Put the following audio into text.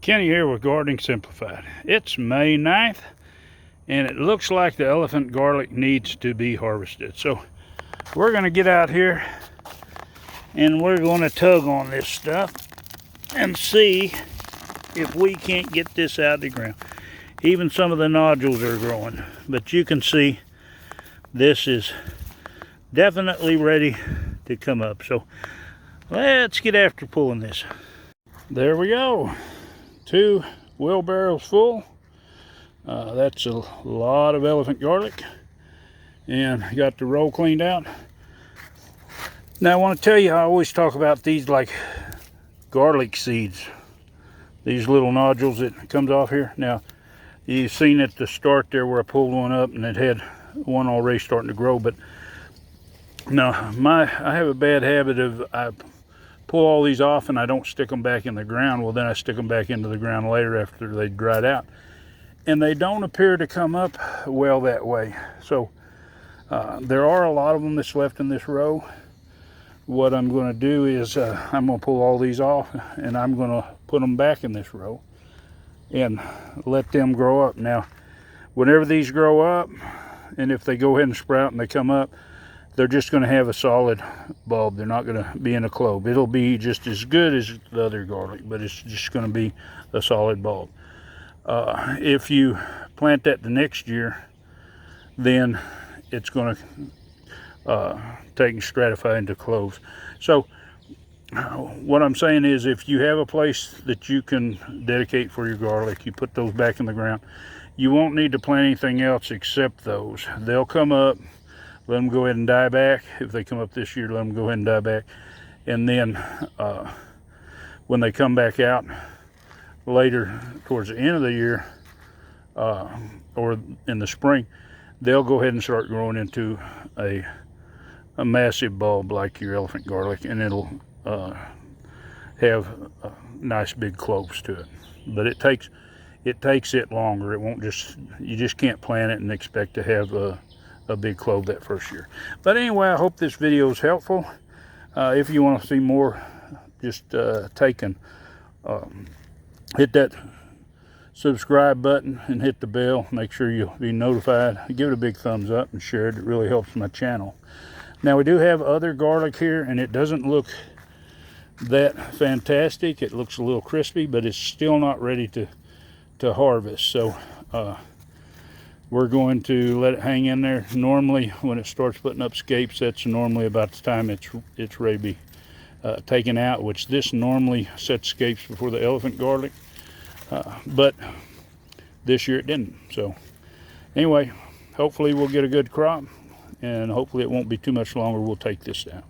Kenny here with Gardening Simplified. It's May 9th, and it looks like the elephant garlic needs to be harvested. So we're going to get out here and we're going to tug on this stuff and see if we can't get this out of the ground. Even some of the nodules are growing, but you can see this is definitely ready to come up. So let's get after pulling this. There we go. 2 wheelbarrows full. That's a lot of elephant garlic, and got the row cleaned out. Now I want to tell you, I always talk about these like garlic seeds, these little nodules that comes off here. Now you've seen at the start there where I pulled one up and it had one already starting to grow, but no, I have a bad habit of I pull all these off and I don't stick them back in the ground. Well, then I stick them back into the ground later after they dried out, and they don't appear to come up well that way. So there are a lot of them that's left in this row. What I'm going to do is I'm going to pull all these off and I'm going to put them back in this row and let them grow up. Now whenever these grow up, and if they go ahead and sprout and they come up, they're just going to have a solid bulb. They're not going to be in a clove. It'll be just as good as the other garlic, but it's just going to be a solid bulb. If you plant that the next year, then it's going to take and stratify into cloves. So what I'm saying is, if you have a place that you can dedicate for your garlic, you put those back in the ground. You won't need to plant anything else except those. They'll come up. Let them go ahead and die back. If they come up this year, let them go ahead and die back. And then when they come back out later towards the end of the year or in the spring, they'll go ahead and start growing into a massive bulb like your elephant garlic, and it'll have nice big cloves to it. But it takes it longer. It won't you just can't plant it and expect to have a big clove that first year. But anyway, I hope this video is helpful. If you want to see more, just hit that subscribe button and hit the bell. Make sure you'll be notified. Give it a big thumbs up and share it. It really helps my channel. Now we do have other garlic here, and it doesn't look that fantastic. It looks a little crispy, but it's still not ready to harvest. So we're going to let it hang in there. Normally when it starts putting up scapes, that's normally about the time it's ready to be taken out, which this normally sets scapes before the elephant garlic, but this year it didn't. So anyway, hopefully we'll get a good crop, and hopefully it won't be too much longer. We'll take this down.